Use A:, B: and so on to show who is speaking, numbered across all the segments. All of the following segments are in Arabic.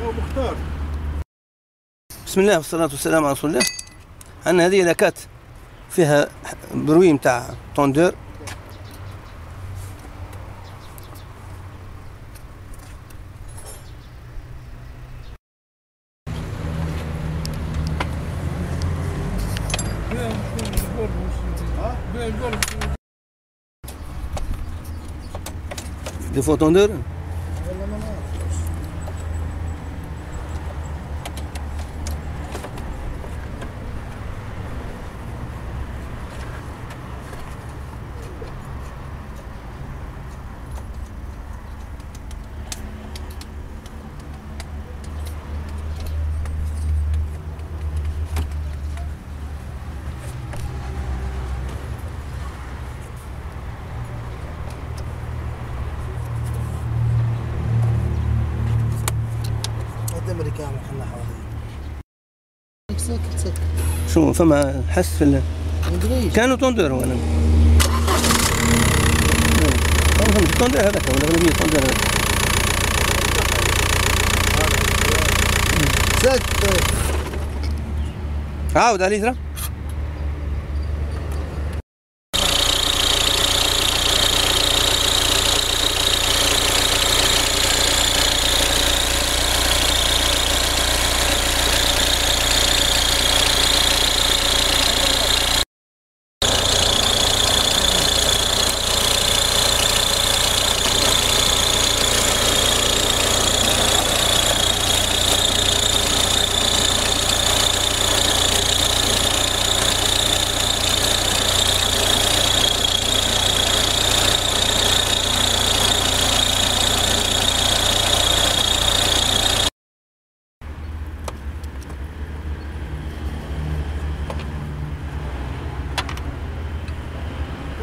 A: مختار.
B: بسم الله والصلاة والسلام على رسول الله. عندنا هذه لاكات فيها بروي متاع طوندور. دي فو طوندور.
C: امريكان وحنا حوالي سكت
B: شو فما حس في كانوا طوندور وانا فهمت طوندور هذاك ولا اغلبيه طوندور هذاك
C: سكت.
B: عاود عليه ترى.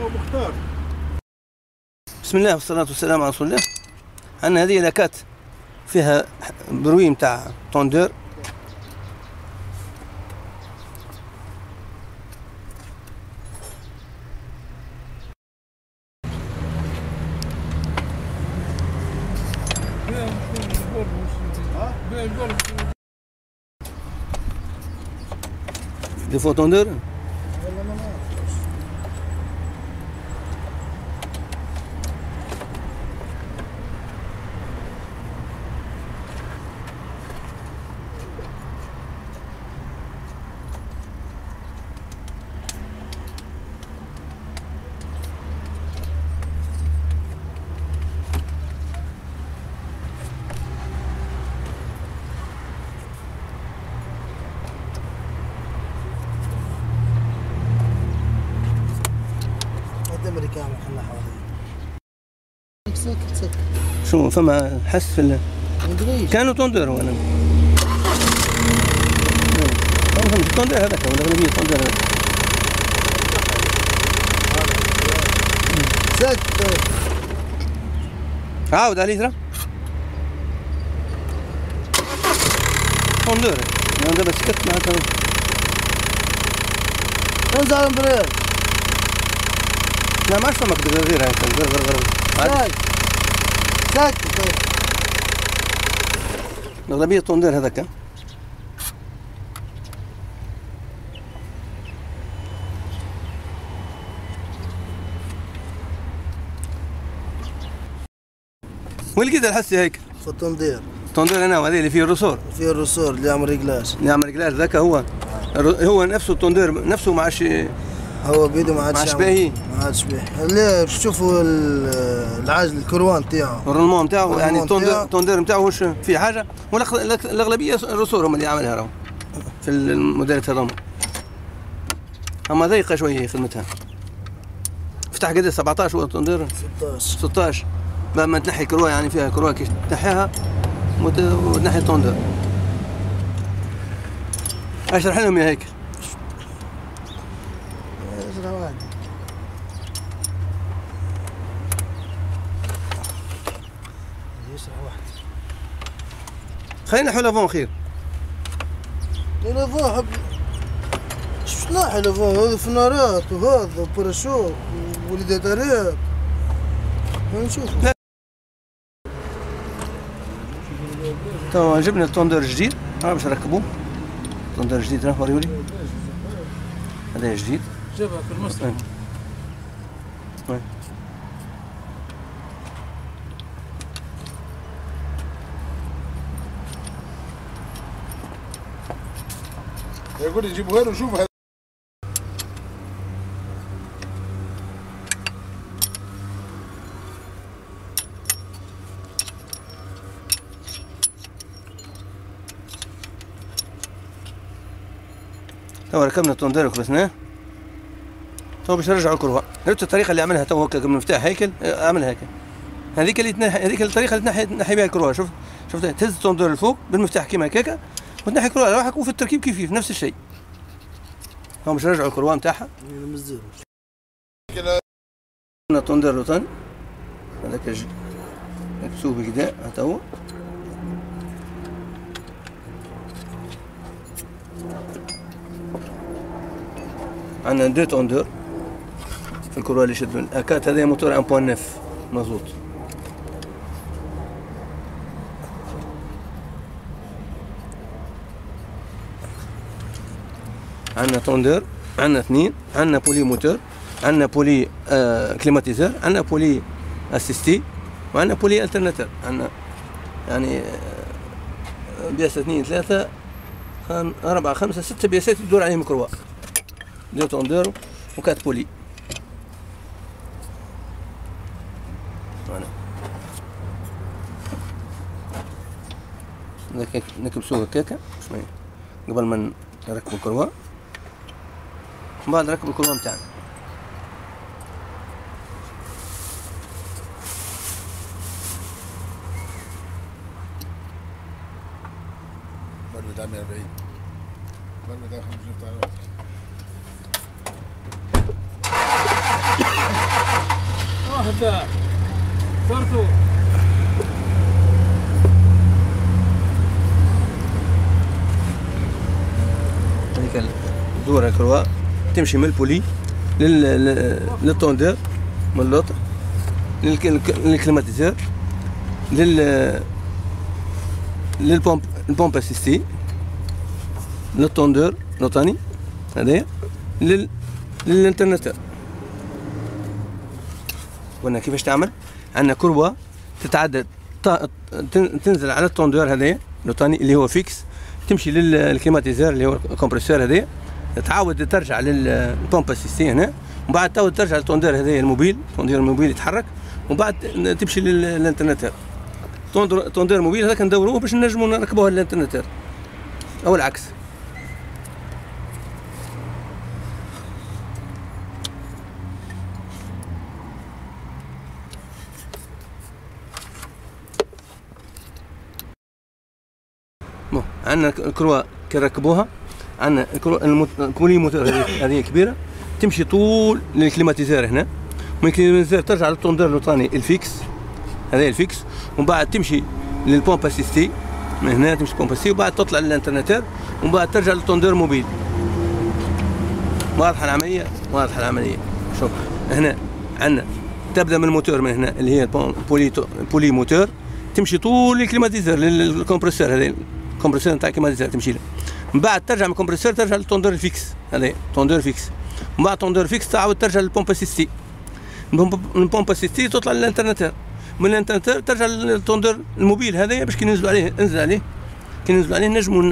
A: مختار.
B: بسم الله والصلاة والسلام على رسول الله. عندنا هذه لاكات فيها بروي متاع طوندور. دي فو طوندور.
C: امريكان وحنا حوالي سكت.
B: شو فما حس في كانوا طوندور وانا فهمت طوندور هذاك ولا اغلبيه طوندور هذاك
C: سكت.
B: عاود عليه ترى. طوندور انا دابا سكت معناتها
C: انزل مبرر.
B: لا ما عرفت فمك غير هيك غير
C: سكت.
B: الأغلبية طوندور هذاك. وين لقيت الحسي هيك؟
C: في الطندير.
B: طوندور هنا هذه اللي فيه الرسور.
C: فيه الرسور اللي يعمل رجلاش.
B: اللي يعمل رجلاش ذاك هو نفسه الطوندور نفسه ما عادش
C: هو بيده ما عادش
B: باهي.
C: ما عادش باهي. ليه شوفوا العجل الكروان تاعو.
B: الرنمون تاعو يعني الطوندور نتاعو واش في حاجة ولا الأغلبية الرسور هم اللي يعملها راهو في الموديلات هذوما. أما ضيقة شوية خدمتها. فتح قد 17 هو الطوندور؟ 16 ما تنحي كروة يعني فيها كروة كي تنحيها وتنحي الطوندور. اشرح لهم يا هيك. خلينا نحو لافون خير.
C: لافون حب شو ناحي لافون هذا فنارات وهذا وباراشوت وليداتارات نشوف.
B: توا جبنا الطوندور الجديد باش نركبوه. الطوندور الجديد راه وريولي هذا جديد
C: جابها في المصنع. يقول لي جيبوها له وشوفها.
B: توا ركبنا الطوندور وكبسناه. توا باش نرجعوا الكروة. عرفت الطريقة اللي عملها توا هكا مفتاح هيكل عملها هكا. هذيك الطريقة اللي تنحي بها الكروة. شفت تهز الطوندور لفوق بالمفتاح كيما هكاكا وتنحي الكروة على روحك، وفي التركيب كيف نفس الشيء. توا باش نرجعوا الكروة نتاعها. الطوندور لوطاني هذاك نكسوه بكدا هتا هو. عندنا دو طوندور في الكروة اللي يشدون الأكات. هذا موتور 1.9 مازوت. عندنا طوندور، عندنا اثنين، عندنا بولي موتور، عندنا بولي كليماتيزور، عندنا بولي اسيستي، وعندنا بولي الترناتور. عندنا يعني بياسة 2 3 4 5 6 بياسات تدور عليهم الكروة. دو طوندور وكات بولي. نكبسوه هكاكا قبل ما نركبوا الكروة. من بعد نركبوا الكروة متاعنا.
C: برمي دعم 40 برمي دعم 50 واحدة صرتوا
B: هذيك الدورة الكروة تمشي من البولي للطوندور، من اللوطر للكليماتيزور للبومب اسيستي للطوندور لوطاني هذايا للانترناتور. قلنا كيفاش تعمل. عندنا كروة تتعدى تنزل على الطوندور هذايا لوطاني اللي هو فيكس، تمشي للكليماتيزور اللي هو الكمبريسور هذايا، تعاود ترجع للبومب اسيستي هنا، ومن بعد تعاود ترجع للطوندور هذايا الموبيل. الطوندور الموبيل يتحرك، ومن بعد تمشي للانترناتور. الطوندور الموبيل هذاك ندوروه باش نجمو نركبوه للانترناتور او العكس. عندنا الكروة كي نركبوها، عندنا البولي موتور هذه كبيرة تمشي طول للكليماتيزور هنا، من الكليماتيزور ترجع للطوندور الوطاني الفيكس هذا الفيكس، ومن بعد تمشي للبومب اسيستي من هنا، تمشي للبومب اسيستي وبعد تطلع للانترناتور، ومن بعد ترجع للطوندور موبيل. واضحة العملية؟ واضحة العملية. شوف هنا عندنا تبدا من الموتور من هنا اللي هي بولي موتور، تمشي طول للكليماتيزور للكمبريسور هذا الكمبريسور نتاع الكليماتيزور تمشي له، من بعد ترجع من الكمبريسور ترجع للطوندور الفيكس هذا طوندور فيكس، من بعد طوندور فيكس تعاود ترجع للبومب اسيستي، من البومب اسيستي تطلع للانترناتور، من الانترناتور ترجع للطوندور الموبيل هذايا باش كي ننزلوا عليه كي ننزلوا عليه نجموا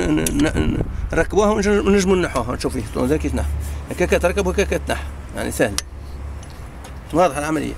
B: نركبوها ونجموا ننحوها. نشوف فيه الطوندور كي تنحى هكاكا تركب وهكاكا تنحى، يعني سهل. واضحة العملية.